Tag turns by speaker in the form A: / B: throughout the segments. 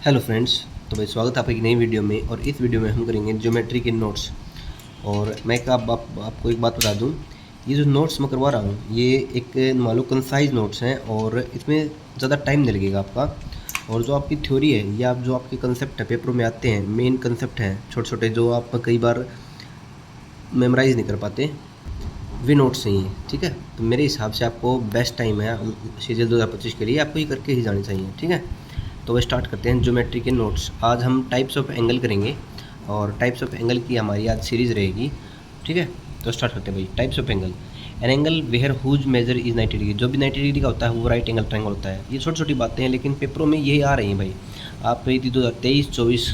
A: Hello friends, तो भाई स्वागत है आपकी नई वीडियो में। और इस वीडियो में हम करेंगे ज्योमेट्री के नोट्स। और मैं आपको एक बात बता दूं, ये जो नोट्स मैं करवा रहा हूं ये एक मान लो कंसाइज नोट्स हैं और इसमें ज़्यादा टाइम नहीं लगेगा आपका। और जो आपकी थ्योरी है या जो आपके कंसेप्ट है पेपरों में आते हैं, मेन कंसेप्ट हैं छोटे छोटे जो आप कई बार मेमोराइज़ नहीं कर पाते, वे नोट्स नहीं है। ठीक है, तो मेरे हिसाब से आपको बेस्ट टाइम है सीरियल 2025 के लिए, आपको ये करके ही जाने चाहिए। ठीक है, तो वह स्टार्ट करते हैं ज्योमेट्री के नोट्स। आज हम टाइप्स ऑफ एंगल करेंगे और टाइप्स ऑफ एंगल की हमारी आज सीरीज़ रहेगी। ठीक है, तो स्टार्ट करते हैं भाई। Types of angle. An angle where whose measure is 90 degree. जो भी 90 डिग्री का होता है वो राइट एंगल ट्रायंगल होता है। ये छोटी छोटी बातें हैं लेकिन पेपरों में यही आ रही हैं भाई। आप यदि 2023, 24,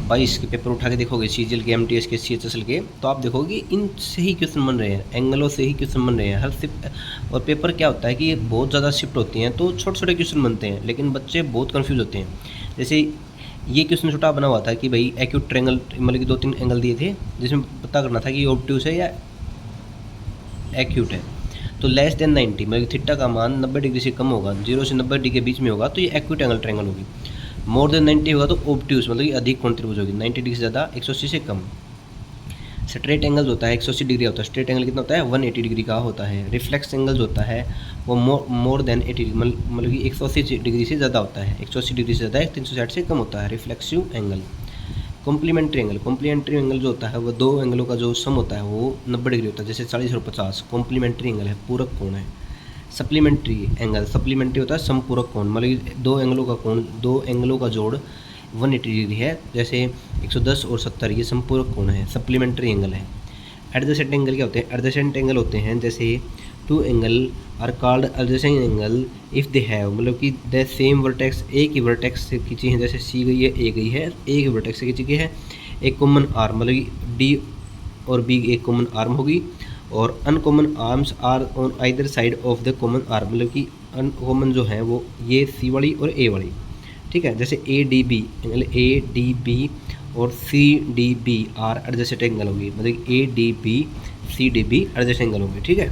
A: 22 के पेपर उठा के देखोगे, सीजीएल के, एमटीएस के, सीएचएसएल के, तो आप देखोगे इनसे ही क्वेश्चन बन रहे हैं, एंगलों से ही क्वेश्चन बन रहे हैं हर शिफ्ट। और पेपर क्या होता है कि बहुत ज़्यादा शिफ्ट होती हैं तो छोटे छोटे क्वेश्चन बनते हैं, लेकिन बच्चे बहुत कन्फ्यूज़ होते हैं। जैसे ये क्वेश्चन छोटा बना हुआ था कि भाई एक्यूट ट्रायंगल, मतलब कि 2-3 एंगल दिए थे जिसमें पता करना था कि ऑब्ट्यूस है या एक्यूट है। तो लेस देन 90, मतलब थीटा का मान 90 डिग्री से कम होगा, 0 से 90 डिग्री के बीच में होगा तो ये एक्यूट एंगल ट्रायंगल होगी। मोर देन 90 होगा तो ऑब्ट्यूस, मतलब कि अधिक कोण त्रिभुज होगी। 90 डिग्री से ज़्यादा, 180 से कम। स्ट्रेट एंगल्स होता है 180 डिग्री होता है। स्ट्रेट एंगल कितना होता है? 180 डिग्री का होता है। रिफ्लेक्स एंगल्स होता है वो मोर देन 80 डिग्री, मतलब कि 180 डिग्री से ज़्यादा होता है। 180 डिग्री से ज़्यादा है, 360 से कम होता है reflexive angle. Complementary angle. Complementary angle जो होता है वो दो एंगलों का जो सम होता है वो 90 डिग्री होता है, जैसे 40 और 50। कॉम्प्लीमेंट्री एंगल है, पूरक कोण है। सप्लीमेंट्री एंगल, सप्लीमेंट्री होता है समपूरक कोण, मतलब दो एंगलों का कोण, दो एंगलों का जोड़ 180 डिग्री है, जैसे 110 और 70, ये समपूरक कोण है, सप्लीमेंट्री एंगल है। एडजेसेंट एंगल क्या होते हैं? एडजेसेंट एंगल होते हैं जैसे two angle are called adjacent angle if they have, मतलब कि द सेम वर्टेक्स, एक ही वर्टेक्स से खींची है, जैसे सी गई है, ए गई है, एक ही वर्टेक्स से खींची गई है, एक कॉमन आर्म, मतलब कि डी और बी एक कॉमन आर्म होगी, और uncommon arms are on either side of the common arm, मतलब कि अनकॉमन जो है वो ये सी वाली और ए वाली। ठीक है, जैसे A D B angle, A D B और C D B are adjacent angle होगी, मतलब A D B C D B adjacent angle होगी। ठीक है,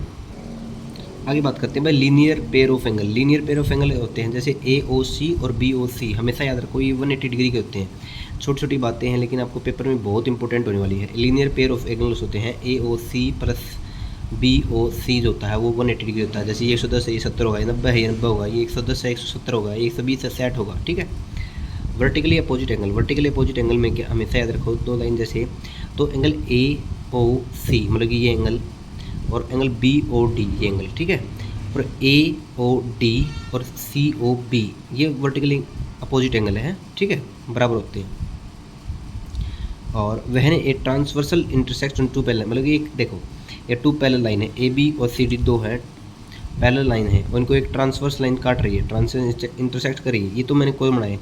A: आगे बात करते हैं भाई linear pair of angle. Linear pair of angle होते हैं जैसे ए ओ सी और बी ओ सी, हमेशा याद रखो ये 180 डिग्री के होते हैं। छोटी छोटी बातें हैं लेकिन आपको पेपर में बहुत इंपॉर्टेंट होने वाली है। लीनियर पेयर ऑफ एंगल्स होते हैं ए ओ सी प्लस बी ओ सी जो होता है वो 180 डिग्री होता है, जैसे ये 110 है, ये 70 होगा, ये 90 है, ये 90 होगा, ये 110 है, 170 होगा, ये 120 है, 60 होगा। ठीक है, vertically opposite angle. Vertically opposite angle में क्या, हमेशा याद रखो दो लाइन, जैसे तो एंगल ए ओ सी, मतलब कि ये एंगल, और एंगल बी ओ डी ये एंगल। ठीक है, और ए ओ डी और सी ओ बी ये वर्टिकली अपोजिट एंगल है। ठीक है, बराबर होते हैं। और वह a transversal intersection to parallel, मतलब कि एक देखो ये टू पैरेलल लाइन है, ए बी और सी डी दो है पैरेलल लाइन है, और इनको एक ट्रांसवर्स लाइन काट रही है, ट्रांसवर्स इंटरसेक्ट कर रही है। ये तो मैंने कोई बनाए,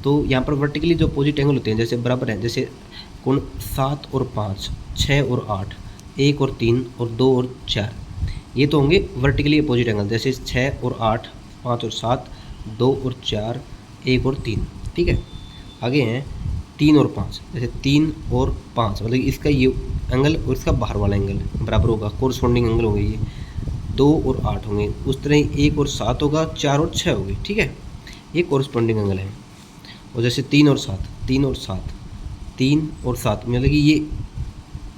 A: तो यहाँ पर वर्टिकली जो अपोजिट एंगल होते हैं जैसे बराबर है, जैसे कोण 7 और 5, 6 और 8, 1 और 3 और 2 और 4, ये तो होंगे वर्टिकली अपोजिट एंगल, जैसे 6 और 8, 5 और 7, 2 और 4, 1 और 3। ठीक है, आगे हैं 3 और 5, जैसे 3 और 5, मतलब इसका ये एंगल और इसका बाहर वाला एंगल बराबर होगा, कोरस्पॉन्डिंग एंगल होंगे ये 2 और 8 होंगे। उस तरह 1 और 7 होगा, 4 और 6 होगी। ठीक है, ये कोरस्पॉन्डिंग एंगल है। और जैसे 3 और 7, 3 और 7, 3 और 7, मतलब कि ये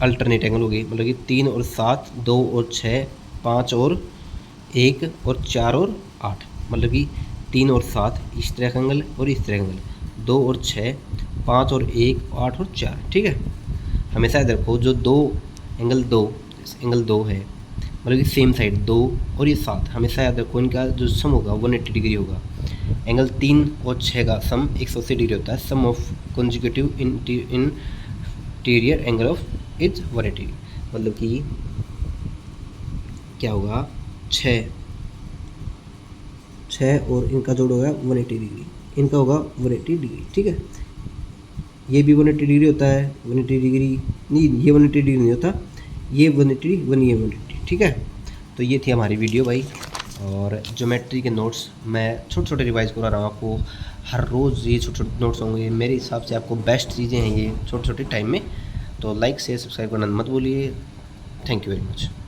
A: अल्टरनेट एंगल हो गई, मतलब कि 3 और 7, 2 और 6, 5 और 1 और 4 और 8, मतलब कि 3 और 7 इस तरह का एंगल और इस तरह का एंगल, 2 और 6, 5 और 1, 8 और 4। ठीक है, हमेशा याद रखो जो दो एंगल दो है, मतलब कि सेम साइड 2 और ये 7, हमेशा याद रखो इनका जो सम होगा 180 डिग्री होगा। एंगल 3 और 6 का सम 180 डिग्री होता है। Sum of consecutive interior angle of is 180, मतलब कि क्या होगा 6 और इनका जोड़ होगा 180 डिग्री, इनका होगा 180 डिग्री। ठीक है, ये भी 180 डिग्री होता है, 180 डिग्री नहीं, ये 180 डिग्री नहीं होता, ये 180, ये 180। ठीक है, तो ये थी हमारी वीडियो भाई। और ज्योमेट्री के नोट्स मैं छोटे छोटे रिवाइज करा रहा हूँ आपको, हर रोज़ ये छोटे छोटे नोट्स होंगे। मेरे हिसाब से आपको बेस्ट चीज़ें हैं ये छोटे छोटे टाइम में। तो लाइक शेयर सब्सक्राइब करना मत भूलिए। Thank you very much.